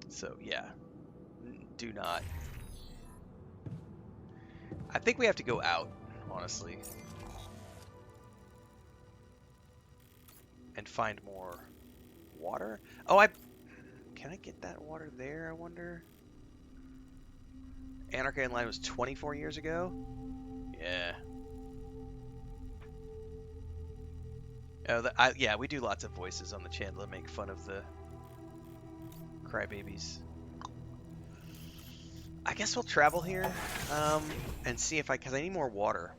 So yeah, do not. I think we have to go out, honestly, and find more water. Oh, can I get that water there, I wonder? Anarchy Online was 24 years ago? Yeah. Oh, yeah, we do lots of voices on the channel to make fun of the crybabies. I guess we'll travel here, and see if because I need more water.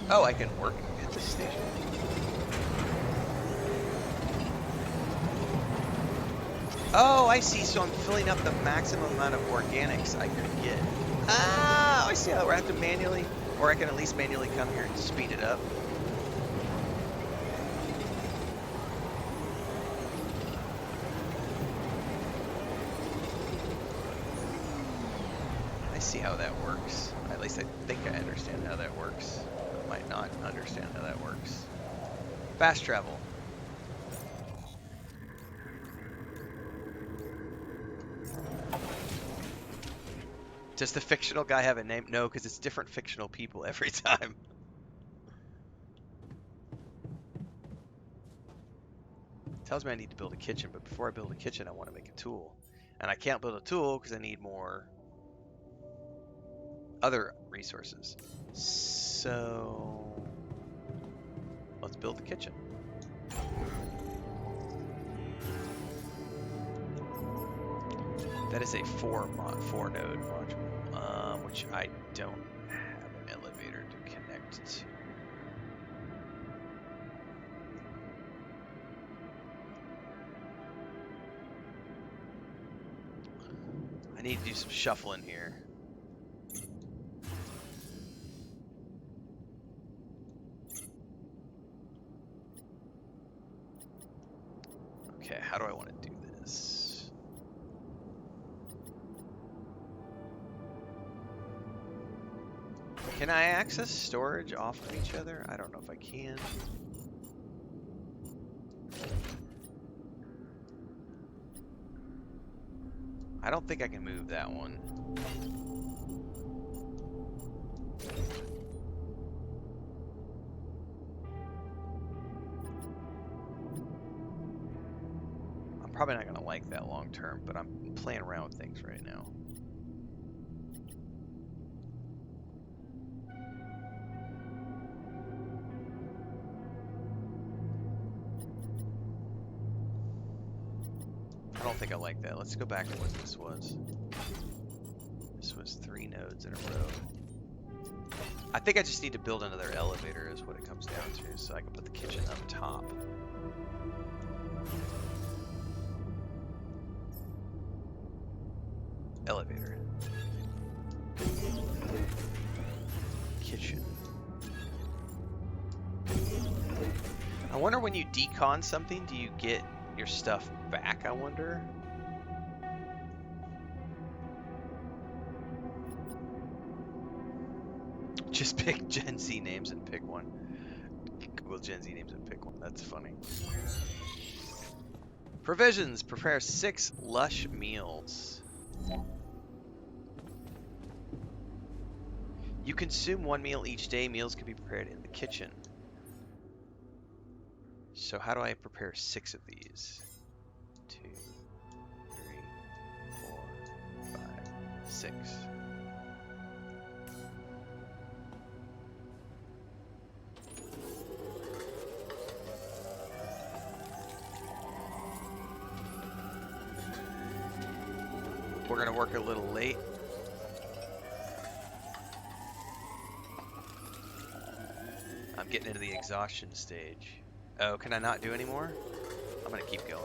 Oh, I can work at this station? Oh, I see. So I'm filling up the maximum amount of organics I could get. Ah, I see how I have to manually, or I can at least manually come here and speed it up. I see how that works. At least I think I understand how that works. I might not understand how that works. Fast travel. Does the fictional guy have a name? No, because it's different fictional people every time. Tells me I need to build a kitchen, but before I build a kitchen, I want to make a tool. And I can't build a tool because I need more other resources. So let's build the kitchen. That is a four node module, which I don't have an elevator to connect to. I need to do some shuffling here. Okay, how do I want to do this? Can I access storage off of each other? I don't know if I can. I don't think I can move that one. I'm probably not going to like that long term, but I'm playing around with things right now. I don't think I like that. Let's go back to what this was. This was 3 nodes in a row. I think I just need to build another elevator is what it comes down to, so I can put the kitchen up top. Elevator. Kitchen. I wonder when you decon something, do you get your stuff back, I wonder? Just pick Gen Z names and pick one. Google Gen Z names and pick one. That's funny. Provisions. Prepare 6 lush meals. You consume 1 meal each day. Meals can be prepared in the kitchen. So how do I prepare 6 of these? 2, 3, 4, 5, 6. We're gonna work a little late. I'm getting into the exhaustion stage. Oh, can I not do anymore? I'm gonna keep going.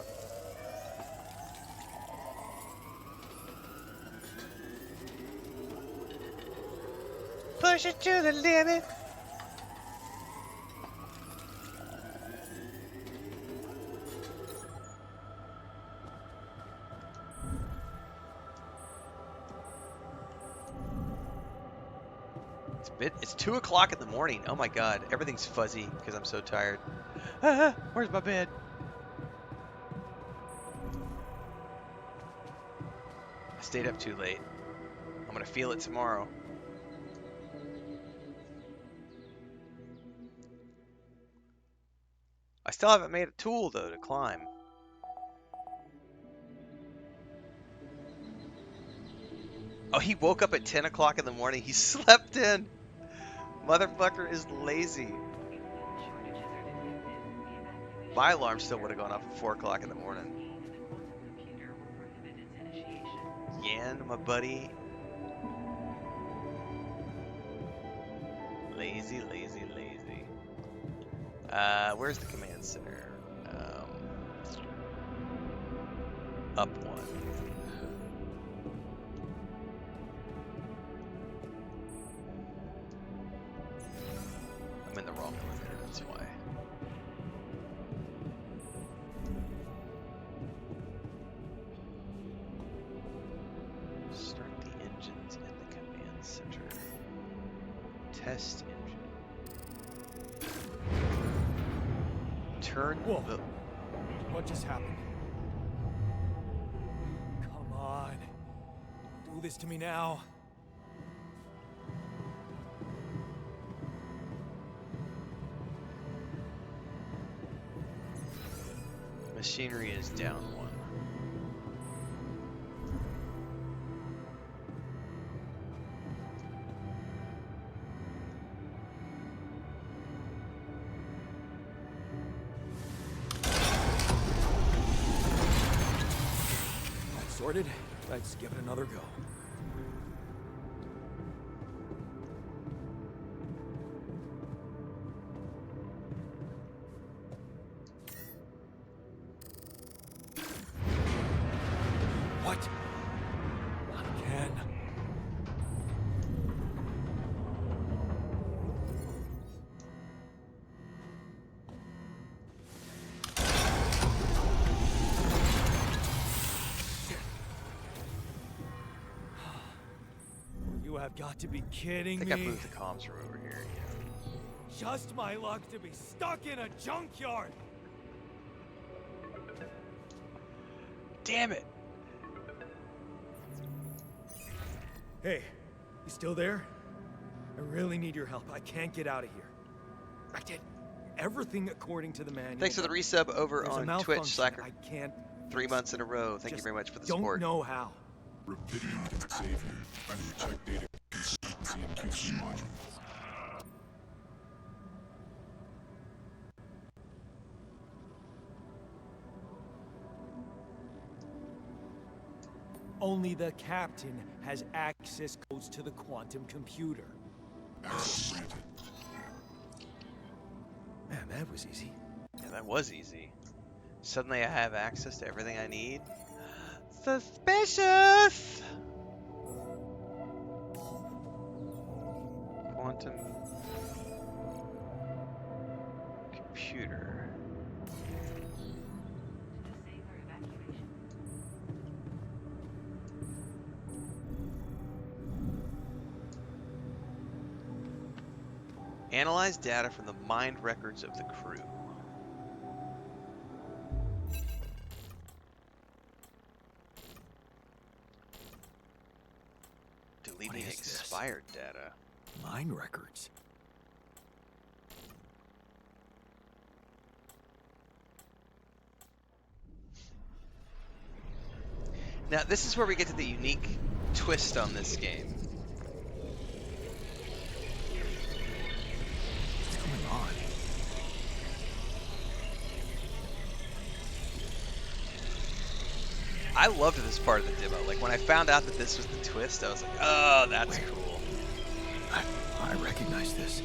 Push it to the limit. It's 2 o'clock in the morning. Oh my god, everything's fuzzy because I'm so tired. Ah, where's my bed? I stayed up too late. I'm gonna feel it tomorrow. I still haven't made a tool though to climb. Oh, he woke up at 10 o'clock in the morning. He slept in. Motherfucker is lazy. My alarm still would have gone off at 4 o'clock in the morning. Yan, my buddy. Lazy, lazy, lazy. Where's the command center? Up one. I'm in the wrong elevator, that's why. Start the engines in the command center. Test engine. Turn Whoa. the... What just happened? Come on. Do this to me now. Machinery is down one. That's sorted. Let's give it another go. What? Not again. You have got to be I kidding think I me. moved the comms from over here. Yeah. Just my luck to be stuck in a junkyard. Damn it! Hey, you still there? I really need your help. I can't get out of here. I did everything according to the manual. Thanks for the but resub over there's a on malfunction. Twitch, Slacker. I can't. 3 months in a row. Thank you Just very much for the don't support. know how. Repeating savior. And check data consistency and QC modules. Only the captain has access codes to the quantum computer. Access granted. Man, that was easy. Yeah, that was easy. Suddenly I have access to everything I need. Suspicious! Quantum computer. Analyze data from the mind records of the crew. Deleting expired data. Mine records. Now, this is where we get to the unique twist on this game. What's going on? I loved this part of the demo. Like, when I found out that this was the twist, I was like, oh, that's cool. I recognize this.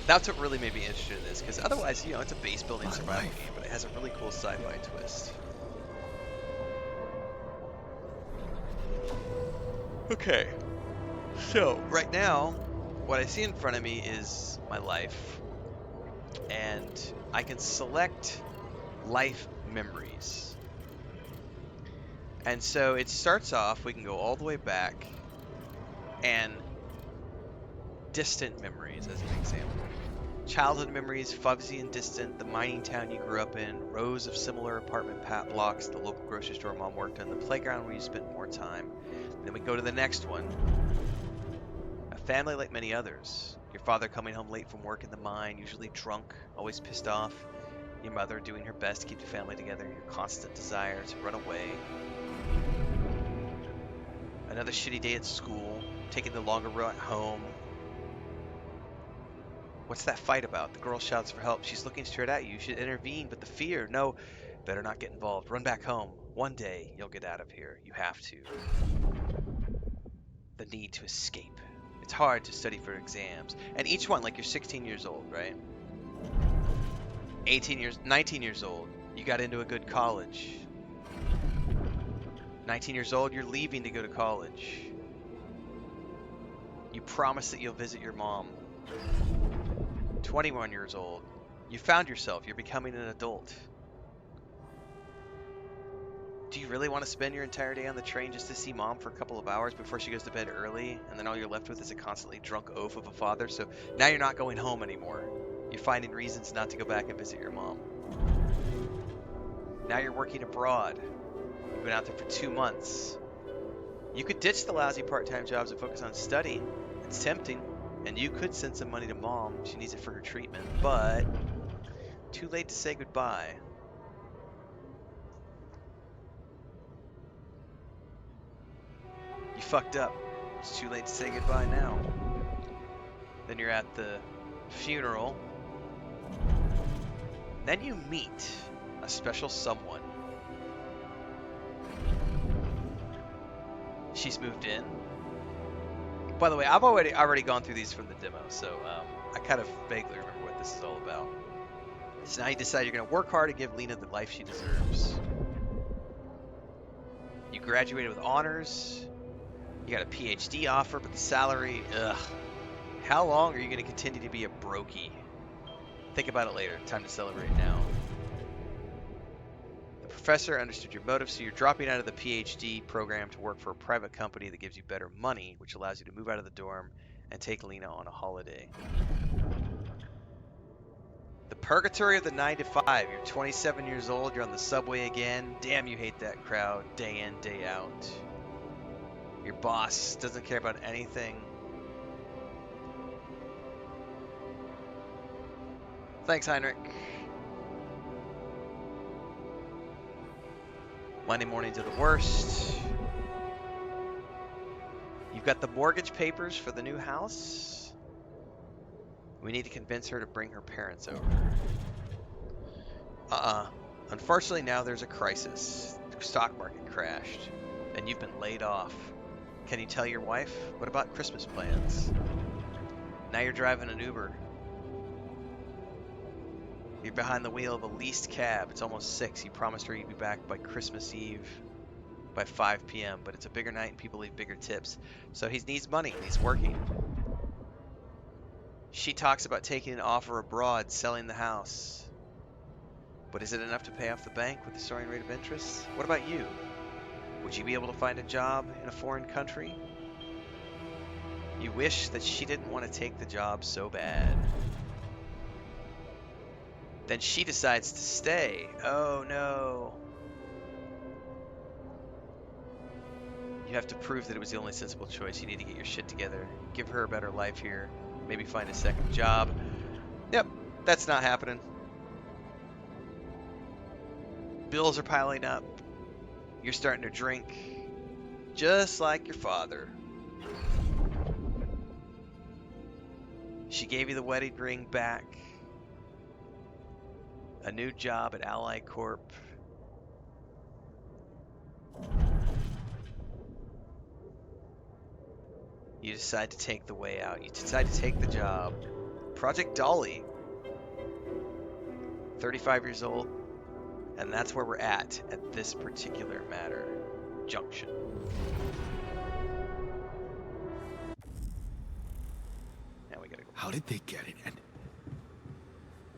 That's what really made me interested in this, because otherwise, you know, it's a base building survival game, but it has a really cool sci-fi twist. Okay, so right now, what I see in front of me is my life, and I can select life memories. And so it starts off, we can go all the way back and distant memories as an example. Childhood memories, fuzzy and distant, the mining town you grew up in, rows of similar apartment blocks, the local grocery store mom worked in, the playground where you spent more time. And then we go to the next one. A family like many others. Your father coming home late from work in the mine, usually drunk, always pissed off. Your mother doing her best to keep the family together, your constant desire to run away. Another shitty day at school, taking the longer route home. What's that fight about? The girl shouts for help. She's looking straight at you. You should intervene, but the fear. No, better not get involved. Run back home. One day, you'll get out of here. You have to. The need to escape. It's hard to study for exams. And each one, like you're 16 years old, right? 19 years old. You got into a good college. 19 years old, you're leaving to go to college. You promise that you'll visit your mom. 21 years old. You found yourself. You're becoming an adult. Do you really want to spend your entire day on the train just to see mom for a couple of hours before she goes to bed early, and then all you're left with is a constantly drunk oaf of a father? So now you're not going home anymore. You're finding reasons not to go back and visit your mom. Now you're working abroad. You've been out there for 2 months. You could ditch the lousy part-time jobs and focus on studying. It's tempting. And you could send some money to mom. She needs it for her treatment. But too late to say goodbye. You fucked up. It's too late to say goodbye now. Then you're at the funeral. Then you meet a special someone. She's moved in. By the way, I've already gone through these from the demo, so I kind of vaguely remember what this is all about. So now you decide you're going to work hard to give Lena the life she deserves. You graduated with honors. You got a PhD offer, but the salary, ugh. How long are you going to continue to be a brokey? Think about it later. Time to celebrate now. The professor understood your motive, so you're dropping out of the PhD program to work for a private company that gives you better money, which allows you to move out of the dorm and take Lena on a holiday. The purgatory of the 9 to 5. You're 27 years old. You're on the subway again. Damn, you hate that crowd. Day in, day out. Your boss doesn't care about anything. Thanks, Heinrich. Monday mornings are the worst. You've got the mortgage papers for the new house. We need to convince her to bring her parents over. Unfortunately, now there's a crisis. The stock market crashed, and you've been laid off. Can you tell your wife? What about Christmas plans? Now you're driving an Uber. You're behind the wheel of a leased cab. It's almost 6. You promised her you'd be back by Christmas Eve by 5 p.m., but it's a bigger night and people leave bigger tips. So he needs money and he's working. She talks about taking an offer abroad, selling the house. But is it enough to pay off the bank with the soaring rate of interest? What about you? Would you be able to find a job in a foreign country? You wish that she didn't want to take the job so bad. Then she decides to stay. Oh no. You have to prove that it was the only sensible choice. You need to get your shit together. Give her a better life here. Maybe find a second job. Yep, that's not happening. Bills are piling up. You're starting to drink. Just like your father. She gave you the wedding ring back. A new job at Ally Corp. You decide to take the way out. You decide to take the job. Project Dolly. 35 years old. And that's where we're at this particular matter. Junction. Now we gotta go. How did they get it, and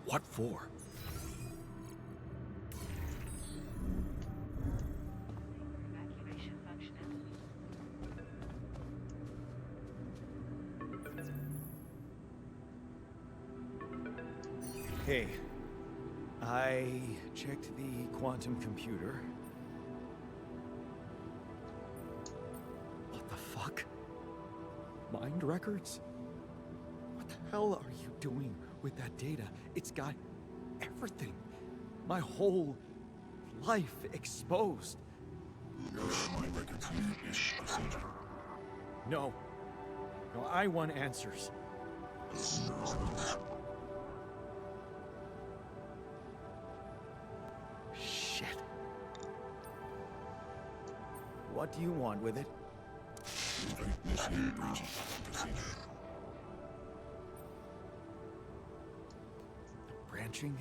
what for? Hey, I checked the quantum computer. What the fuck? Mind records? What the hell are you doing with that data? It's got everything. My whole life exposed. My records here is procedure. No. No, I want answers. Shit. What do you want with it? Initiate branching procedure. Branching?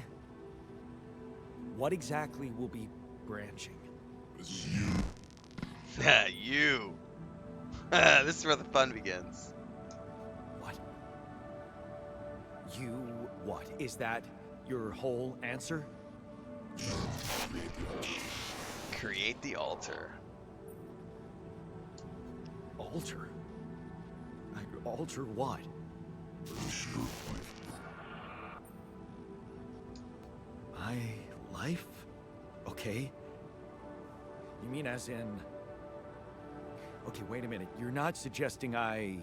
What exactly will be branching? This is you. You. This is where the fun begins. What? You what? Is that your whole answer? Create the altar. Alter? Alter what? My life? Okay. You mean as in... Okay, wait a minute. You're not suggesting I...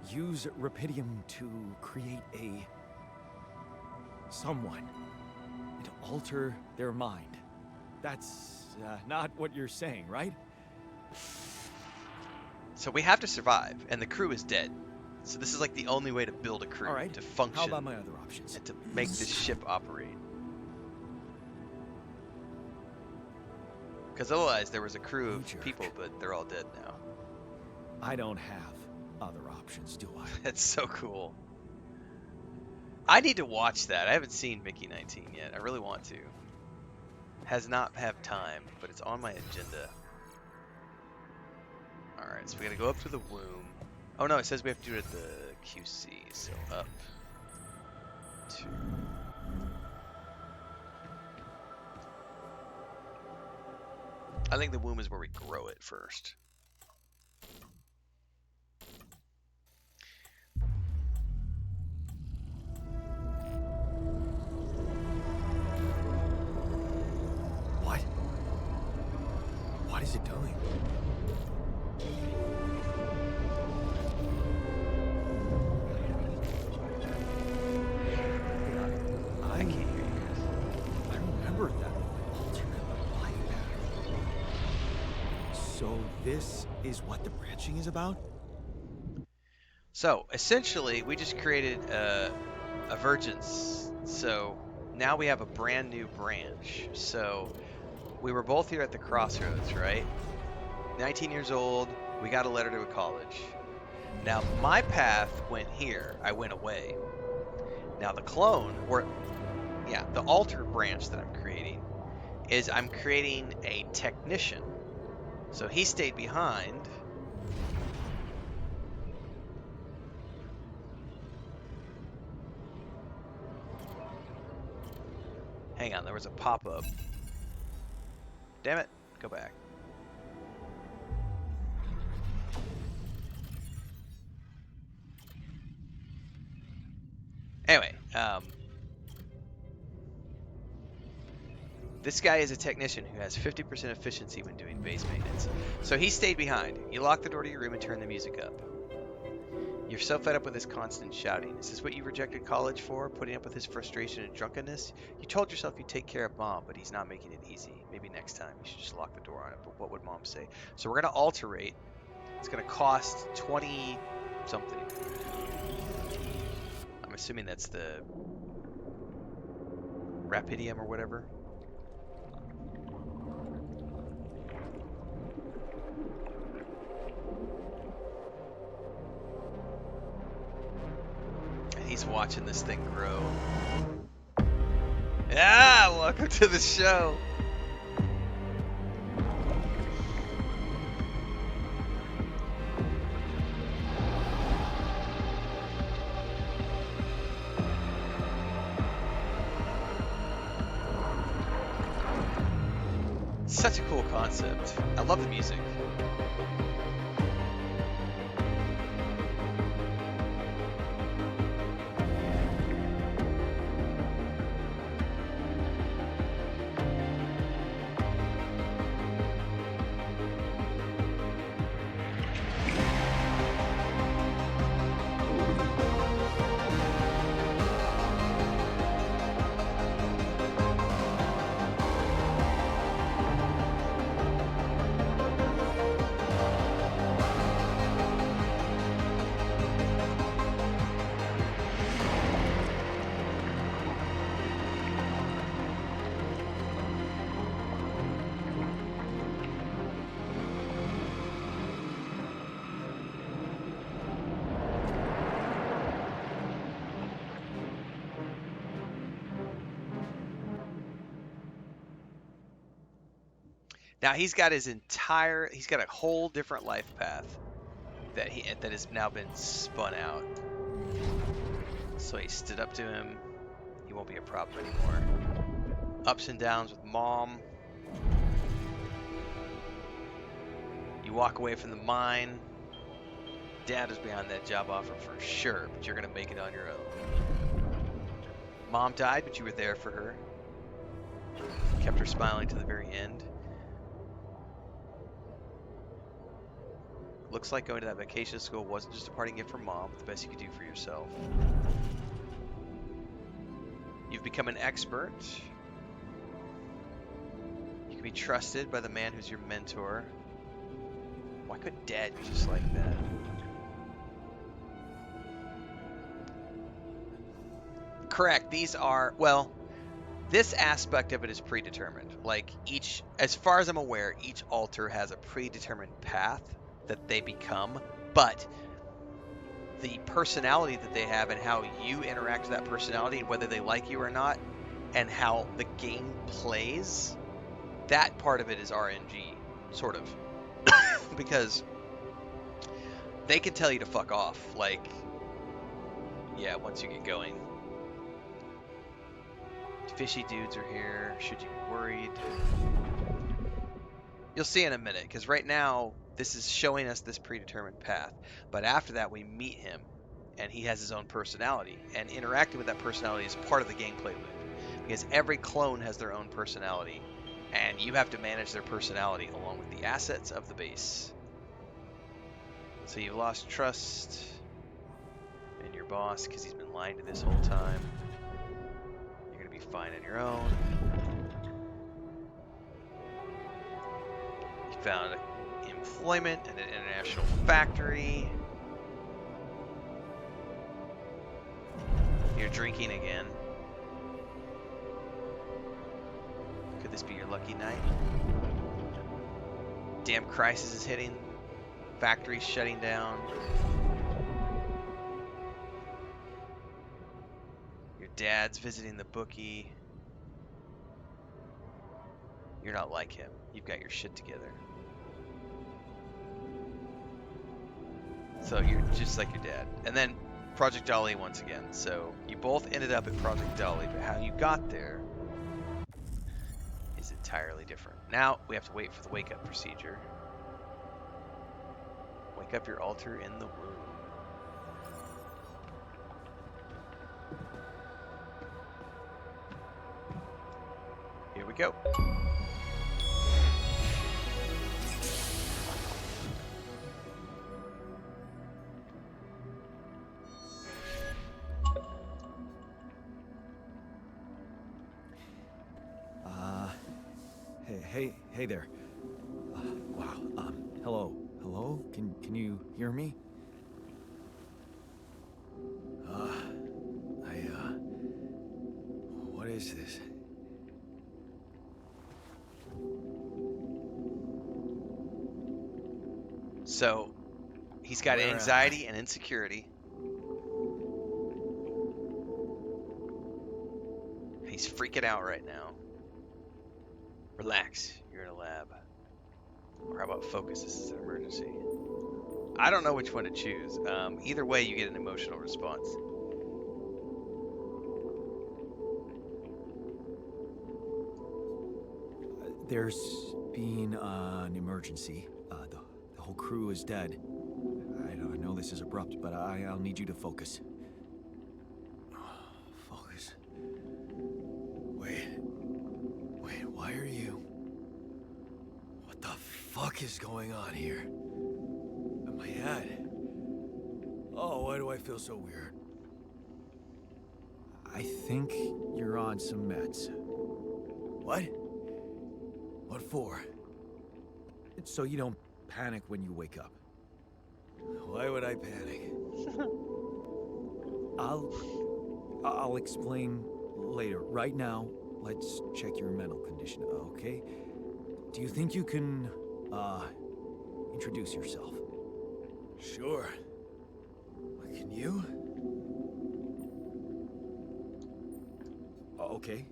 use Rapidium to create a... someone. And to alter their mind. That's not what you're saying, right? So we have to survive, and the crew is dead. So this is like the only way to build a crew, All right. to function, How about my other options? and to make this ship operate. Because otherwise there was a crew of people, but they're all dead now. I don't have other options, do I? That's so cool. I need to watch that. I haven't seen Mickey 19 yet. I really want to. Has not have time, but it's on my agenda. Alright, so we gotta go up to the womb. Oh no, it says we have to do it at the QC, so up to... I think the womb is where we grow it first. What? What is it doing? I can't hear you guys. I remember that alternate life pattern. So this is what the branching is about? So essentially, we just created a virgins. So now we have a brand new branch. So we were both here at the crossroads, right? 19 years old, we got a letter to a college. Now my path went here. I went away. Now the clone, or yeah, the altar branch that I'm creating is I'm creating a technician. So he stayed behind. Hang on, there was a pop-up. Damn it, go back. Anyway, this guy is a technician who has 50% efficiency when doing base maintenance. So he stayed behind. You lock the door to your room and turn the music up. You're so fed up with his constant shouting. Is this what you rejected college for? Putting up with his frustration and drunkenness? You told yourself you'd take care of mom, but he's not making it easy. Maybe next time you should just lock the door on it. But what would mom say? So we're going to alterate. It's going to cost 20 something. I'm assuming that's the Rapidium or whatever. And he's watching this thing grow. Yeah, welcome to the show. Such a cool concept. I love the music. Now he's got he's got a whole different life path that has now been spun out. So he stood up to him. He won't be a problem anymore. Ups and downs with mom. You walk away from the mine. Dad was behind that job offer for sure, but you're gonna make it on your own. Mom died, but you were there for her. Kept her smiling to the very end. Looks like going to that vacation school wasn't just a parting gift from mom, but the best you could do for yourself. You've become an expert. You can be trusted by the man who's your mentor. Why couldn't Dad be just like that? Correct. These are, well, this aspect of it is predetermined. Like as far as I'm aware, each altar has a predetermined path that they become, but the personality that they have and how you interact with that personality and whether they like you or not and how the game plays, that part of it is RNG, sort of. Because they can tell you to fuck off, like, yeah, once you get going. Fishy dudes are here. Should you be worried? You'll see in a minute, because right now, this is showing us this predetermined path. But after that, we meet him, and he has his own personality. And interacting with that personality is part of the gameplay loop. Because every clone has their own personality. And you have to manage their personality along with the assets of the base. So you've lost trust in your boss, because he's been lying to this whole time. You're going to be fine on your own. You found employment at an international factory. You're drinking again. Could this be your lucky night? Damn crisis is hitting. Factory's shutting down. Your dad's visiting the bookie. You're not like him. You've got your shit together. So you're just like your dad. And then Project Dolly once again. So you both ended up at Project Dolly, but how you got there is entirely different. Now we have to wait for the wake-up procedure. Wake up your altar in the womb. Here we go. Hey there. Wow. Hello. Hello? Can you hear me? What is this? So he's got anxiety and insecurity. He's freaking out right now. Relax, you're in a lab. Or how about focus, this is an emergency. I don't know which one to choose. Either way, you get an emotional response. There's been an emergency. The whole crew is dead. I know this is abrupt, but I'll need you to focus. Focus. Wait, why are you... What the fuck is going on here? My head. Oh, why do I feel so weird? I think you're on some meds. What? What for? So you don't panic when you wake up. Why would I panic? I'll explain later. Right now, let's check your mental condition, okay? Do you think you can, introduce yourself? Sure. Can you? Okay.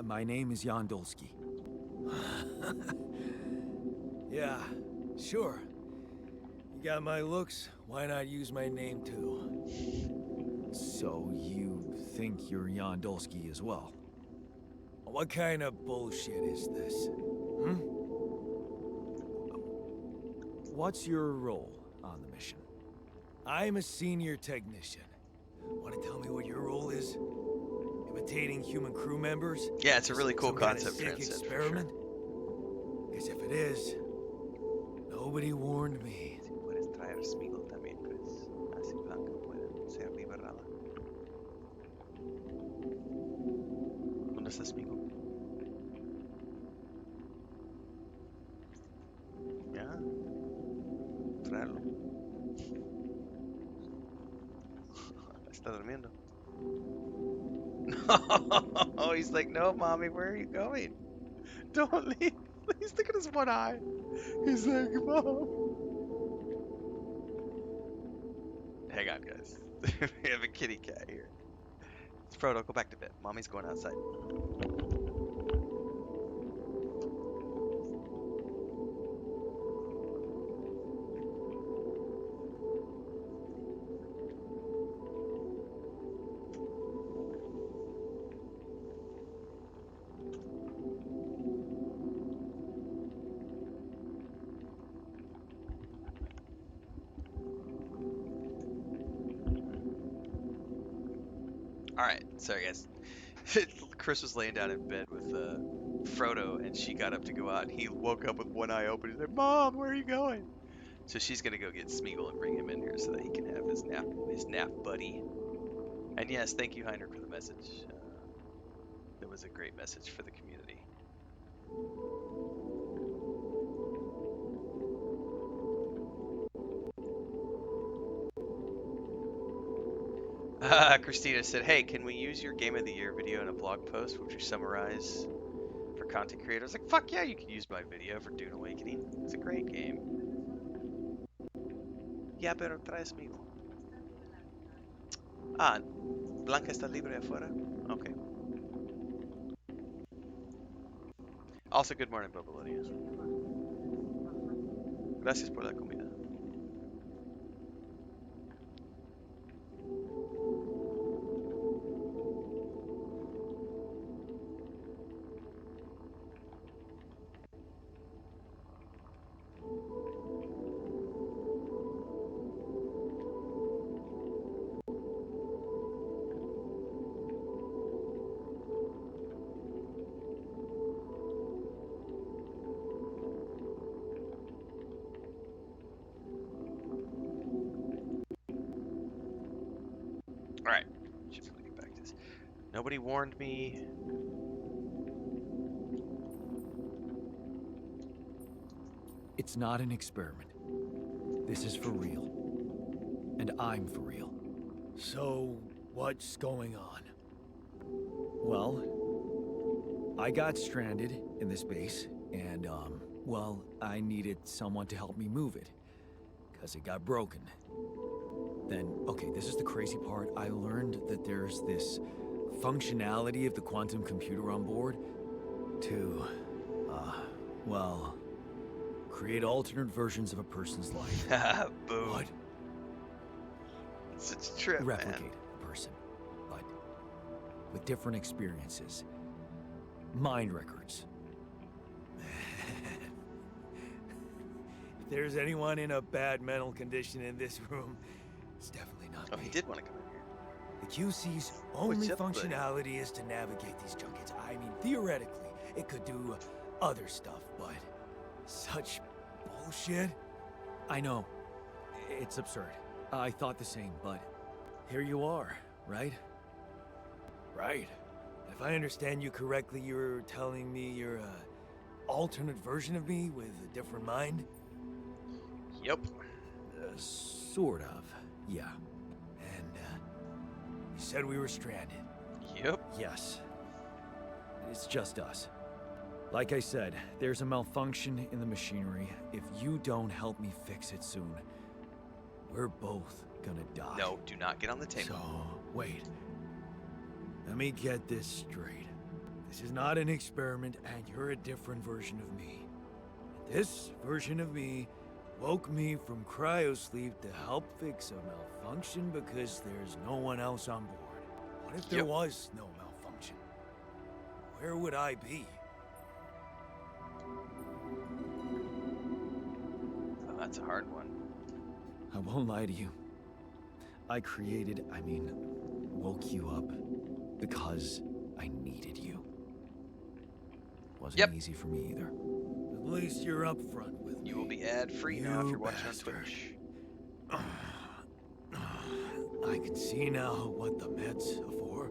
My name is Jan Dolsky. Yeah, sure. You got my looks, why not use my name too? So you think you're Jan Dolsky as well? What kind of bullshit is this? Hmm? What's your role on the mission? I'm a senior technician. Want to tell me what your role is? Imitating human crew members? Yeah, it's a really cool Some kind of concept sick transcend for experiment? Guess if it is, nobody warned me. Puedes traer Smeagol también, Chris. Así Blanca puede ser liberada. ¿Dónde está Smeagol? Ya. Traerlo. Está durmiendo. No, he's like, no, mommy, where are you going? Don't leave. Please look at his one eye. He's like, Mom. Hang on, guys. We have a kitty cat here. It's Frodo, go back to bed. Mommy's going outside. Alright, sorry guys. Chris was laying down in bed with Frodo, and she got up to go out, and he woke up with one eye open. He's like, Mom, where are you going? So she's gonna go get Smeagol and bring him in here so that he can have his nap buddy. And yes, thank you, Heinrich, for the message. That was a great message for the community. Christina said, hey, can we use your Game of the Year video in a blog post which you summarize for content creators? Like, fuck yeah, you can use my video for Dune Awakening. It's a great game. Ya, pero trae Smeagol. Ah, Blanca está libre afuera? Okay. Also, good morning, Babylonia. Gracias por la comida. Alright, should probably get back to this. Nobody warned me. It's not an experiment. This is for real. And I'm for real. So, what's going on? Well, I got stranded in this base, and, well, I needed someone to help me move it. Because it got broken. Then, okay, this is the crazy part. I learned that there's this functionality of the quantum computer on board to, well, create alternate versions of a person's life. Boom. What? It's such a trip, Replicate man. a person, but with different experiences. Mind records. If there's anyone in a bad mental condition in this room, it's definitely not Oh, me. he did want to come in here. The QC's only What's up, buddy? functionality is to navigate these junkets. I mean, theoretically, it could do other stuff, but such bullshit. I know. It's absurd. I thought the same, but here you are, right? Right. If I understand you correctly, you're telling me you're a alternate version of me with a different mind? Yep. Sort of, yeah. And, you said we were stranded. Yep. Yes. It's just us. Like I said, there's a malfunction in the machinery. If you don't help me fix it soon, we're both gonna die. No, do not get on the table. So, wait. Let me get this straight. This is not an experiment, and you're a different version of me. This version of me woke me from cryosleep to help fix a malfunction because there's no one else on board. What if there Yep. was no malfunction? Where would I be? Oh, that's a hard one. I won't lie to you. I woke you up because I needed you. Wasn't Yep. easy for me either. At least you're upfront with me. You will be ad-free now if You you're watching bastard. on Twitch. I can see now what the meds are for.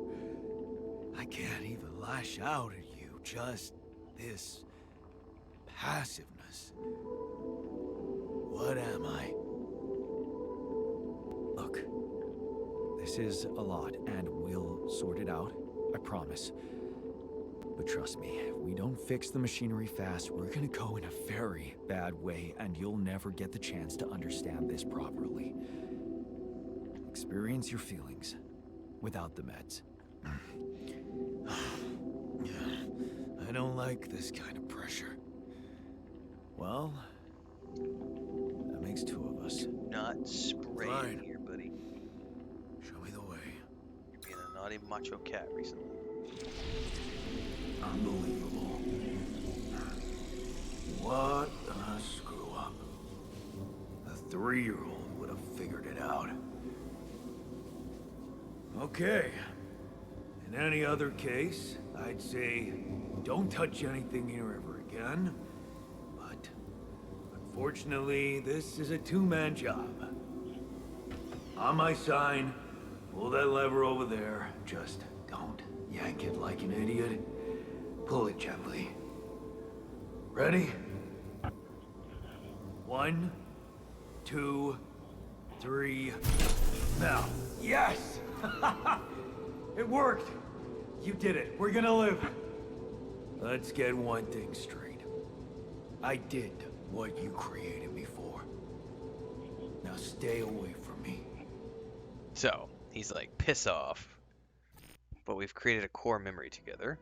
I can't even lash out at you. Just this passiveness. What am I? Look, this is a lot, and we'll sort it out. I promise. But trust me, if we don't fix the machinery fast, we're gonna go in a very bad way, and you'll never get the chance to understand this properly. Experience your feelings without the meds. I don't like this kind of pressure. Well, that makes two of us. Not spray in Fine. here, buddy. Show me the way. You're being a naughty macho cat recently. Unbelievable. What a screw up. A 3-year-old would have figured it out. Okay. In any other case, I'd say don't touch anything here ever again. But unfortunately, this is a two-man job. On my sign, pull that lever over there. Just don't yank it like an idiot. Pull it gently. Ready? 1, 2, 3. Now. Yes! It worked! You did it. We're gonna live. Let's get one thing straight. I did what you created me for. Now stay away from me. So, he's like, piss off. But we've created a core memory together.